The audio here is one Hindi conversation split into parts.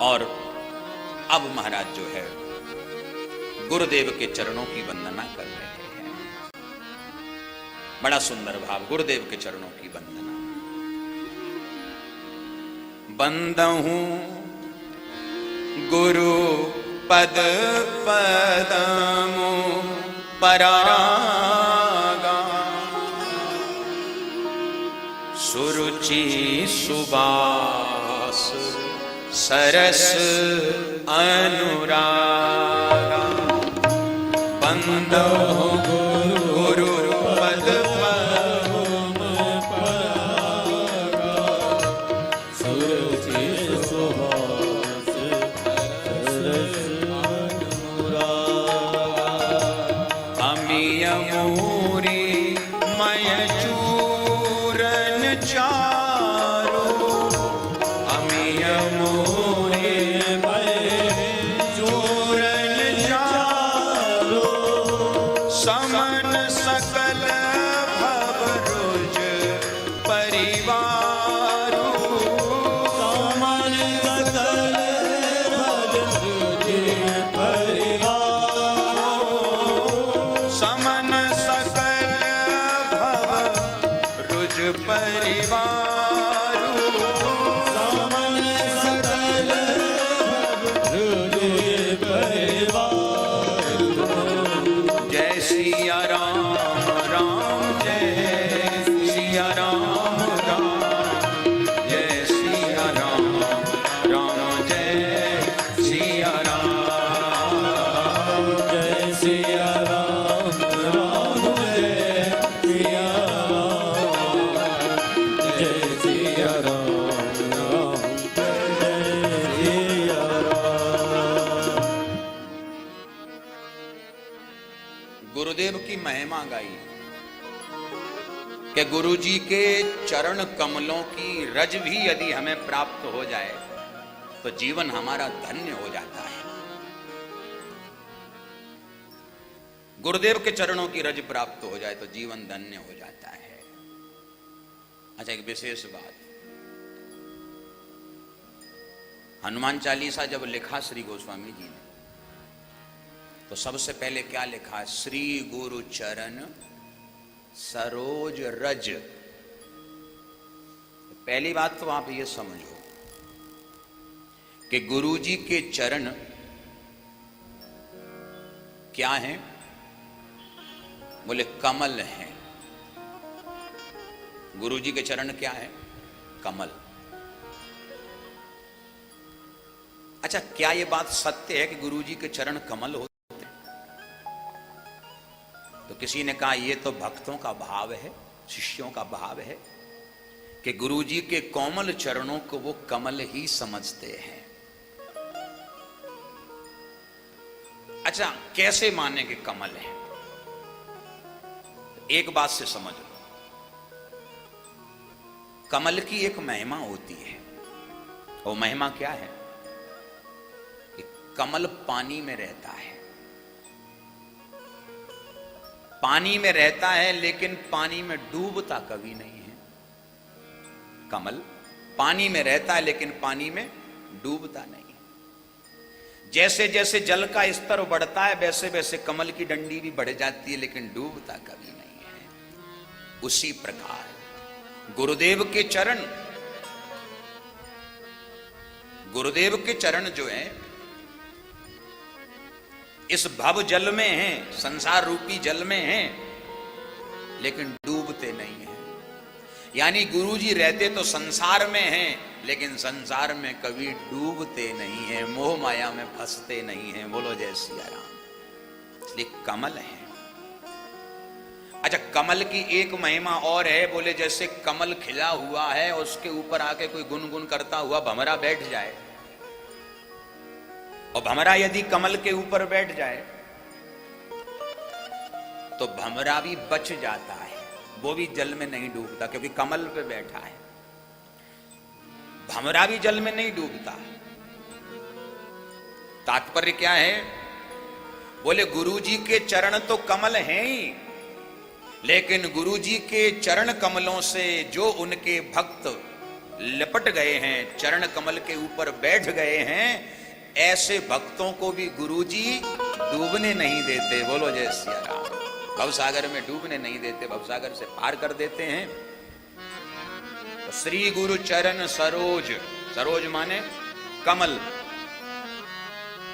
और अब महाराज जो है गुरुदेव के चरणों की वंदना कर रहे हैं। बड़ा सुंदर भाव, गुरुदेव के चरणों की वंदना। बंदहू गुरु पद पदमु परागा, सुरुचि सुबास सरस अनुरागा। बंदहु गुरु पद पदमु परागा, सुरुचि सुबास सरस अमिय मूरी मय चूरन चारो, अमिय मूरी मय चूरन चारो, समन सकल भवरुज परिवारो, समन सकल भवरुज परिवारो, समन सकल भवरुज परिवारो, समन सकल भवरुज परिवारो। जय सिया राम राम जय सिया राम राम, जय सिया राम राम जय सिया राम, जय सिया राम राम जय सिया राम, जय सिया राम राम जय सिया राम। गुरुदेव की महिमा गाई कि गुरुजी के चरण कमलों की रज भी यदि हमें प्राप्त हो जाए तो जीवन हमारा धन्य हो जाता है। गुरुदेव के चरणों की रज प्राप्त हो जाए तो जीवन धन्य हो जाता है। अच्छा, एक विशेष बात, हनुमान चालीसा जब लिखा श्री गोस्वामी जी ने तो सबसे पहले क्या लिखा? श्री गुरु चरण सरोज रज। पहली बात तो आप ये समझो कि गुरुजी के चरण क्या हैं? बोले कमल हैं। गुरुजी के चरण क्या है? कमल। अच्छा, क्या यह बात सत्य है कि गुरुजी के चरण कमल होते? तो किसी ने कहा यह तो भक्तों का भाव है, शिष्यों का भाव है कि गुरुजी के कोमल चरणों को वो कमल ही समझते हैं। अच्छा, कैसे माने कि कमल है? एक बात से समझ लो, कमल की एक महिमा होती है। वो महिमा क्या है? कि कमल पानी में रहता है, पानी में रहता है लेकिन पानी में डूबता कभी नहीं है। कमल पानी में रहता है लेकिन पानी में डूबता नहीं है। जैसे जैसे जल का स्तर बढ़ता है वैसे वैसे कमल की डंडी भी बढ़ जाती है लेकिन डूबता कभी नहीं है। उसी प्रकार गुरुदेव के चरण, गुरुदेव के चरण जो है इस भव जल में हैं, संसार रूपी जल में हैं, लेकिन डूबते नहीं हैं। यानी गुरुजी रहते तो संसार में हैं लेकिन संसार में कभी डूबते नहीं हैं, मोह माया में फंसते नहीं हैं। बोलो जय सिया राम। इसलिए कमल है। अच्छा, कमल की एक महिमा और है। बोले जैसे कमल खिला हुआ है, उसके ऊपर आके कोई गुनगुन करता हुआ भंवरा बैठ जाए, और भंवरा यदि कमल के ऊपर बैठ जाए तो भंवरा भी बच जाता है, वो भी जल में नहीं डूबता क्योंकि कमल पे बैठा है। भंवरा भी जल में नहीं डूबता। तात्पर्य क्या है? बोले गुरुजी के चरण तो कमल हैं ही, लेकिन गुरुजी के चरण कमलों से जो उनके भक्त लिपट गए हैं, चरण कमल के ऊपर बैठ गए हैं, ऐसे भक्तों को भी गुरुजी डूबने नहीं देते। बोलो जय सिया राम। भवसागर में डूबने नहीं देते, भवसागर से पार कर देते हैं। तो श्री गुरु चरण सरोज, सरोज माने कमल,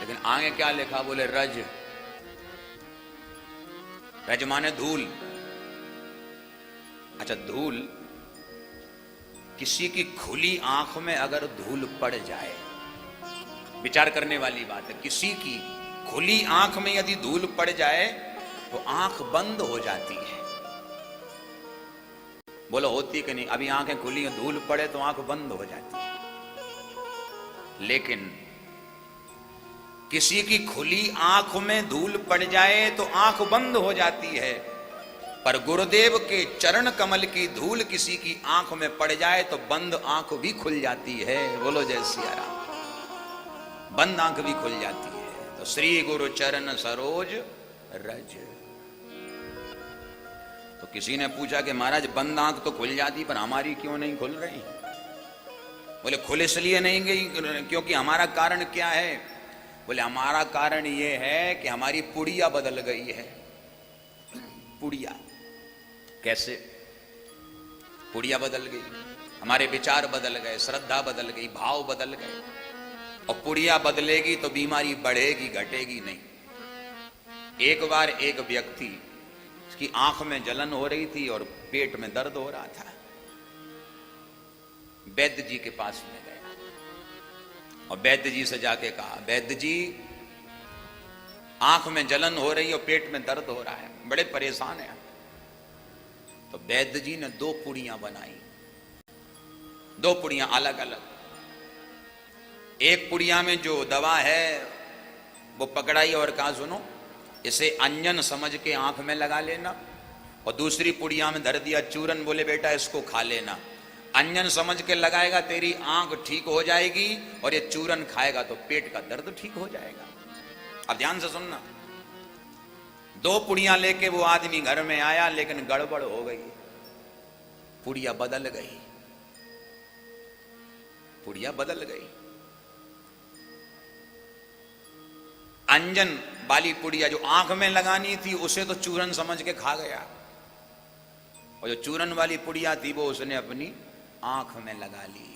लेकिन आगे क्या लिखा? बोले रज। रज माने धूल। अच्छा, धूल, किसी की खुली आंख में अगर धूल पड़ जाए, विचार करने वाली बात है, किसी की खुली आंख में यदि धूल पड़ जाए तो आंख बंद हो जाती है। बोलो होती कि नहीं? अभी आंखें खुली, धूल पड़े तो आंख बंद हो जाती है। लेकिन किसी की खुली आंख में धूल पड़ जाए तो आंख बंद हो जाती है, पर गुरुदेव के चरण कमल की धूल किसी की आंख में पड़ जाए तो बंद आंख भी खुल जाती है। बोलो जय सिया राम। बंद आंख भी खुल जाती है। तो श्री गुरु चरण सरोज रज। तो किसी ने पूछा कि महाराज बंद आंख तो खुल जाती, पर हमारी क्यों नहीं खुल रही? बोले खुल इसलिए नहीं गई क्योंकि हमारा कारण क्या है? बोले हमारा कारण ये है कि हमारी पुड़िया बदल गई है। पुड़िया कैसे? पुड़िया बदल गई, हमारे विचार बदल गए, श्रद्धा बदल गई, भाव बदल गए। और पुड़िया बदलेगी तो बीमारी बढ़ेगी, घटेगी नहीं। एक बार एक व्यक्ति, उसकी आंख में जलन हो रही थी और पेट में दर्द हो रहा था, वैद्य जी के पास में गया और वैद्य जी से जाके कहा, वैद्य जी आंख में जलन हो रही है और पेट में दर्द हो रहा है, बड़े परेशान है। तो वैद्य जी ने 2 पुड़ियां बनाई, 2 पुड़ियां अलग अलग। एक पुड़िया में जो दवा है वो पकड़ाई और कहा सुनो इसे अंजन समझ के आंख में लगा लेना, और दूसरी पुड़िया में धर दिया चूरन, बोले बेटा इसको खा लेना। अंजन समझ के लगाएगा तेरी आंख ठीक हो जाएगी, और ये चूरन खाएगा तो पेट का दर्द ठीक हो जाएगा। अब ध्यान से सुनना, 2 पुड़िया लेके वो आदमी घर में आया, लेकिन गड़बड़ हो गई, पुड़िया बदल गई, पुड़िया बदल गई। अंजन वाली पुड़िया जो आंख में लगानी थी उसे तो चूरन समझ के खा गया, और जो चूरन वाली पुड़िया थी वो उसने अपनी आंख में लगा ली।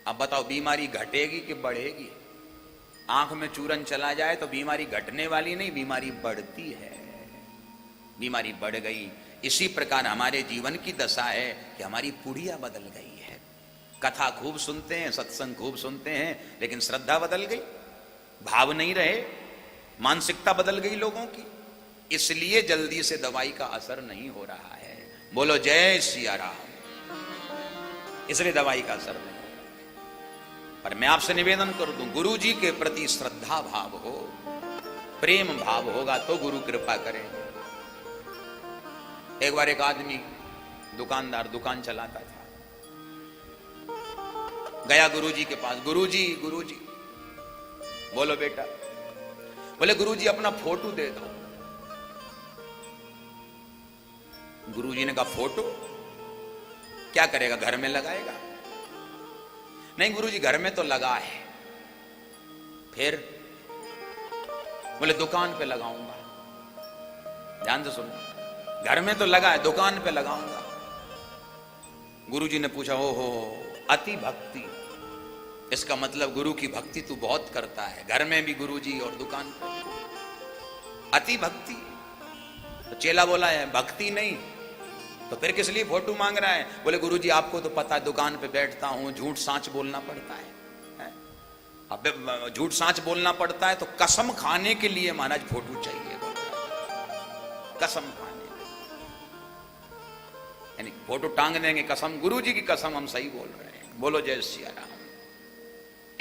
अब बताओ बीमारी घटेगी कि बढ़ेगी? आंख में चूरन चला जाए तो बीमारी घटने वाली नहीं, बीमारी बढ़ती है, बीमारी बढ़ गई। इसी प्रकार हमारे जीवन की दशा है कि हमारी पुड़िया बदल गई है। कथा खूब सुनते हैं, सत्संग खूब सुनते हैं, लेकिन श्रद्धा बदल गई, भाव नहीं रहे, मानसिकता बदल गई लोगों की, इसलिए जल्दी से दवाई का असर नहीं हो रहा है। बोलो जय सिया राम। इसलिए दवाई का असर नहीं। पर मैं आपसे निवेदन कर दूं, गुरु जी के प्रति श्रद्धा भाव हो, प्रेम भाव होगा तो गुरु कृपा करेंगे। एक बार एक आदमी दुकानदार दुकान चलाता था, गया गुरुजी के पास, गुरुजी गुरुजी। बोलो बेटा। बोले गुरुजी अपना फोटो दे दो। गुरुजी ने कहा फोटो क्या करेगा, घर में लगाएगा? नहीं गुरुजी घर में तो लगा है। फिर बोले दुकान पे लगाऊंगा। ध्यान से सुनो, घर में तो लगा है, दुकान पे लगाऊंगा। गुरुजी ने पूछा, ओहो अति भक्ति, इसका मतलब गुरु की भक्ति तू बहुत करता है, घर में भी गुरुजी और दुकान पे अति भक्ति। तो चेला बोला है भक्ति नहीं तो फिर किस लिए फोटो मांग रहा है? बोले गुरुजी आपको तो पता है दुकान पे बैठता हूं, झूठ सांच बोलना पड़ता है। अब झूठ सांच बोलना पड़ता है तो कसम खाने के लिए महाराज फोटो चाहिए। कसम खाने, यानी फोटो टांग देंगे कसम, गुरुजी की कसम हम सही बोल रहे हैं। बोलो जय सिया राम।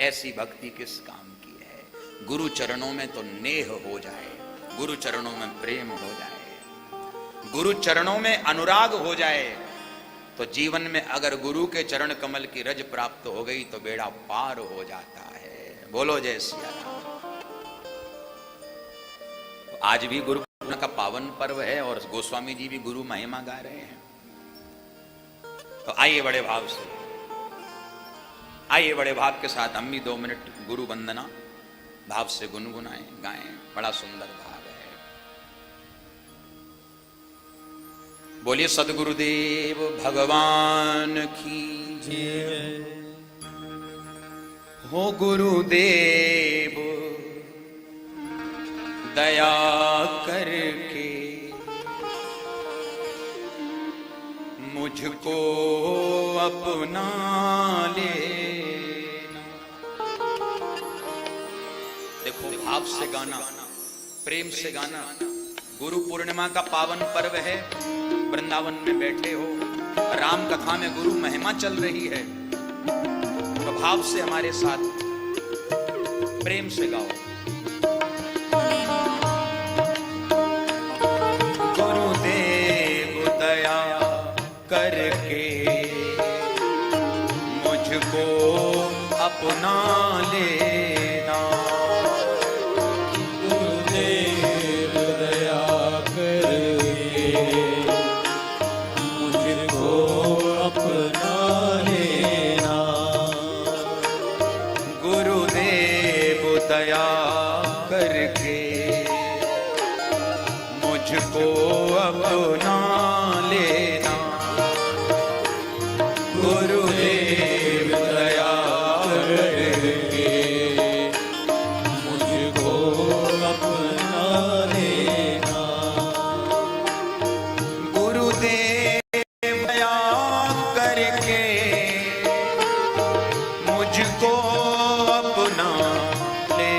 ऐसी भक्ति किस काम की है? गुरु चरणों में तो नेह हो जाए, गुरु चरणों में प्रेम हो जाए, गुरु चरणों में अनुराग हो जाए, तो जीवन में अगर गुरु के चरण कमल की रज प्राप्त हो गई तो बेड़ा पार हो जाता है। बोलो जय सिया राम। तो आज भी गुरु पूर्णिमा का पावन पर्व है और गोस्वामी जी भी गुरु महिमा गा रहे हैं। तो आइए बड़े भाव से आइए बड़े भाव के साथ हम भी 2 मिनट गुरु वंदना भाव से गुनगुनाएं, गाएं। बड़ा सुंदर भाव है। बोलिए सदगुरुदेव भगवान की जय। हो गुरुदेव दया करके मुझको अपना लेना। देखो भाव से गाना, प्रेम से गाना। गुरु पूर्णिमा का पावन पर्व है, वृंदावन में बैठे हो, राम कथा में गुरु महिमा चल रही है, तो भाव से हमारे साथ प्रेम से गाओ। गुरुदेव दया करके मुझको अपना लेना। गुरुदेव दया करके मुझको अपना लेना। गुरुदेव दया करके मुझको अपना लेना। गुरुदेव दया करके मुझको अपना लेना। गुरुदेव दया करके मुझको अपना लेना।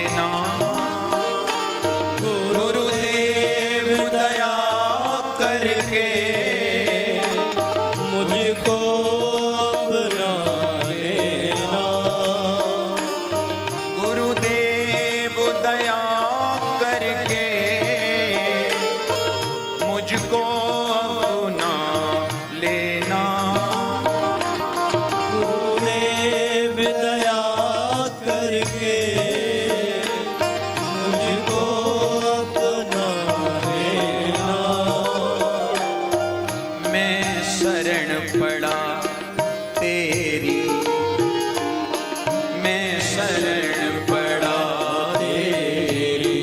गुरुदेव दया करके मुझको अपना लेना। गुरुदेव दया करके मुझको अपना लेना। गुरुदेव दया करके मुझको अपना लेना। मैं शरण पड़ा तेरी, मैं शरण पड़ा तेरी,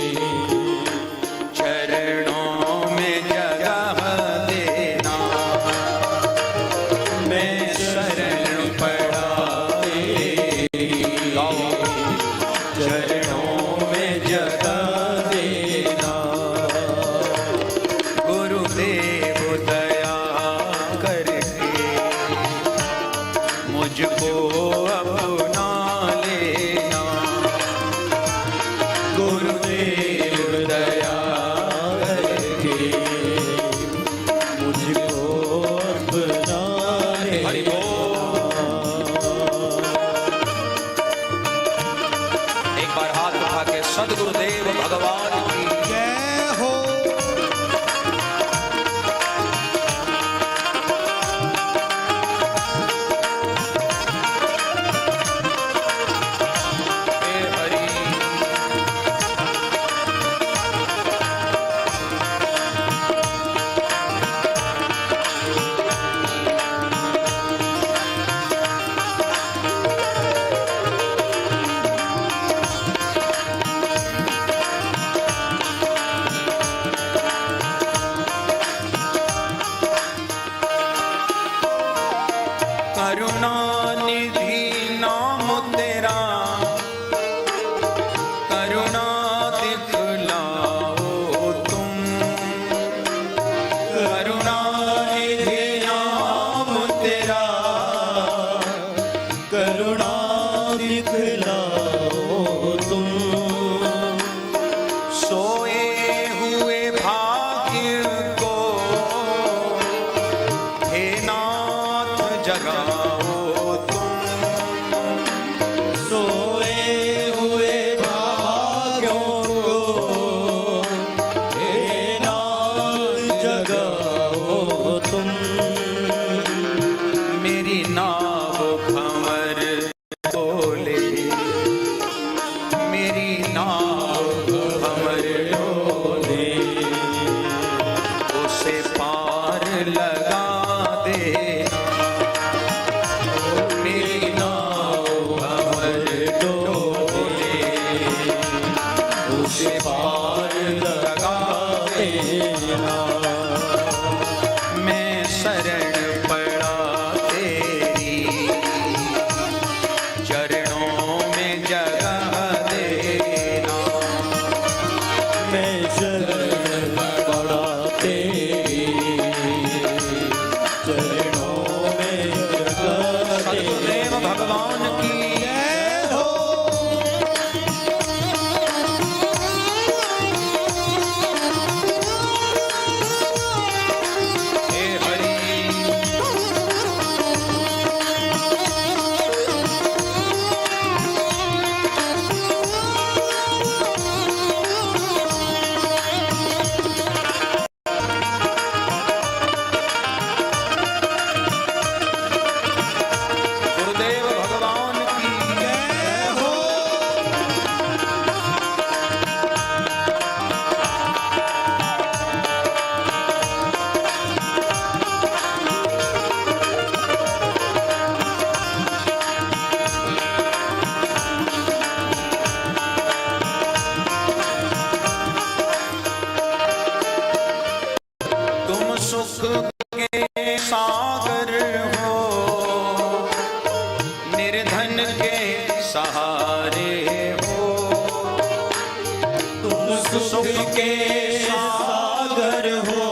चरणों में जगह देना। मैं शरण पड़ा तेरी, चरणों में जगह देना। गुरुदेव दया करके मुझको अपना लेना। गुरुदेव दया करके मुझको अपना हरि बोल। एक बार हाथ उठा के सदगुरुदेव भगवान की जय हो। हे हरि करुणा निधि नाम तेरा, करुणा दिखलाओ तुम। करुणा निधि नाम तेरा, करुणा दिखलाओ तुम। सोए हुए भाग्य को हे नाथ जगाओ तुम। सोए हुए भाग्यों को हे नाथ जगाओ तुम। मेरी नाव भंवर बोले, प्यारे हो, तुम सुख के सागर हो,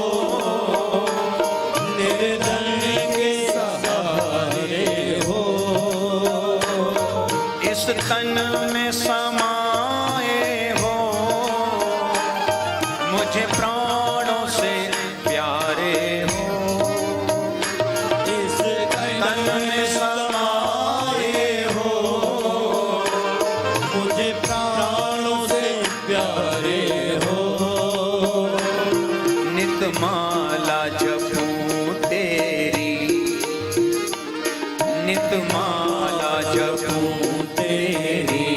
निर्धन के सहारे हो। इस तन में समाए हो, मुझे प्राणों से प्यारे हो। इस तन में समाए हो, मुझे प्राणों से प्यारे हो। नित माला जपूं तेरी, नित माला जपूं तेरी,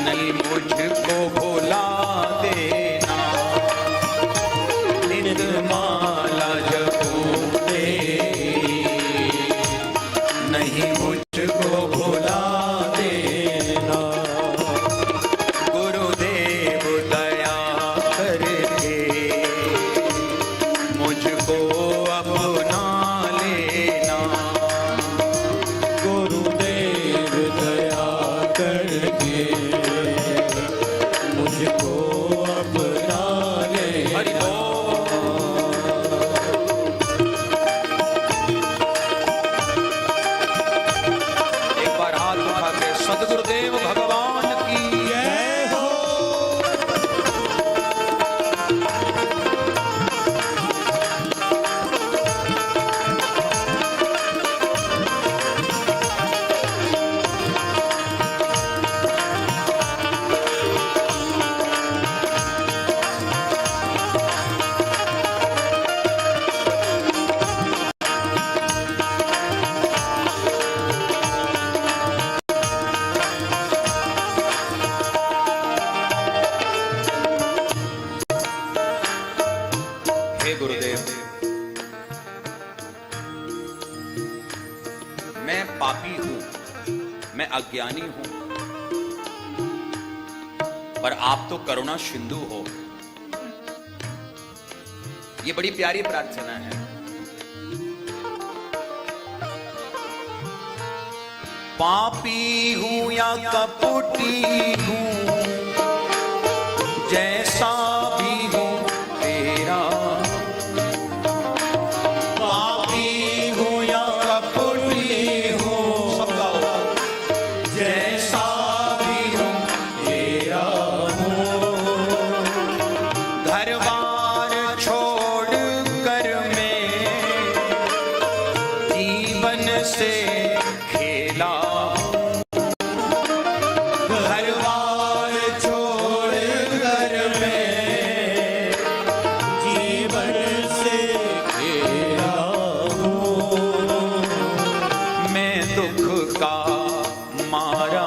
नहीं मुझको भुला देना। नित माला जपूं तेरी, नहीं मुझको भुला देना। गुरुदेव दया करके मुझको अपना लेना। गुरुदेव दया करके मुझको अपना ले। हरि बोल। एक बार हाथ उठा के सद्गुरुदेव भगवान की जय हो। हे गुरुदेव, मैं पापी हूं, मैं अज्ञानी हूं, पर आप तो करुणा सिंधु हो। ये बड़ी प्यारी प्रार्थना है। पापी हूं या कपटी हूं, जैसा भी हूं तेरा। पापी हूँ या कपटी हूँ, सबका जैसा भी हूँ तेरा हूँ। घर बार छोड़ कर मैं जीवन से खेला। घर बार छोड़ कर मैं जीवन से घेरा हूँ। मैं दुख का मारा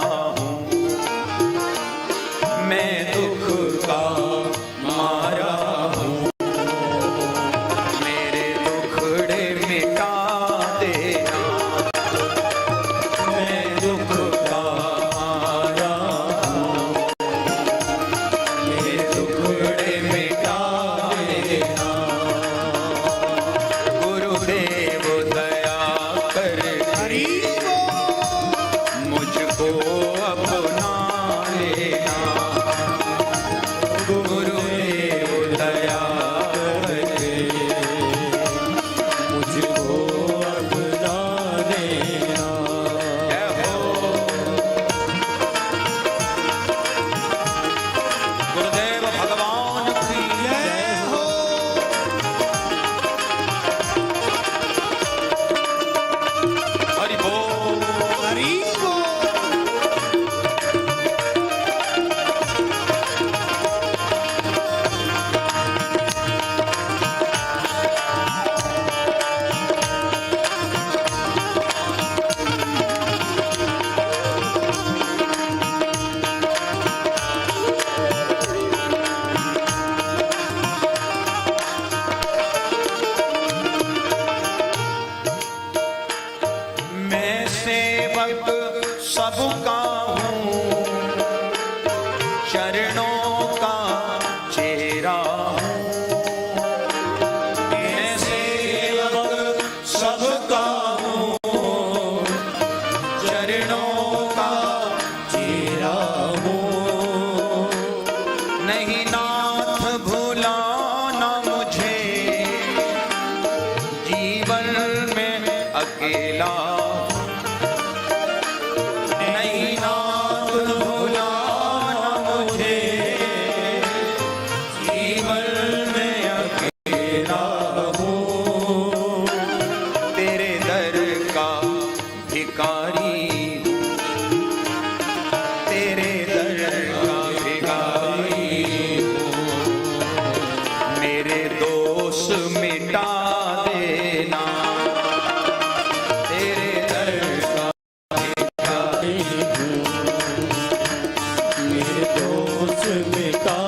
निर्दोष मिटा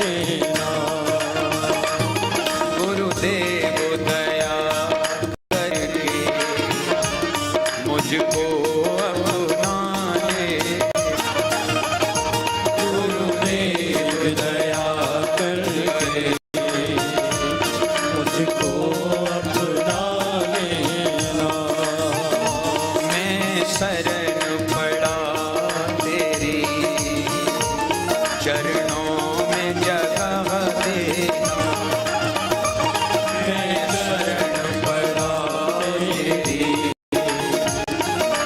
देना। गुरुदेव दया करके मुझको अपना ले। गुरुदेव दया करके मुझको अपना लेना। मैं शरण पड़ा तेरी चरणों में जगह देना। मैं शरण पड़ा तेरी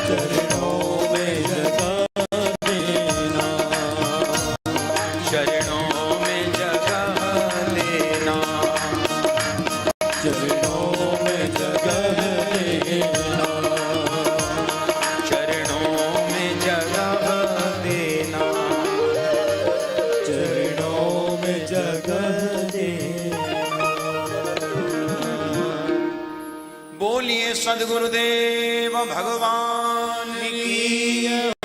चरणों में जगह देना। चरणों में जगह देना। चरणों में जगह देना। चरणों में जगह देना। चरणों में जगह देना। बोलिए सद्गुरुदेव भगवान की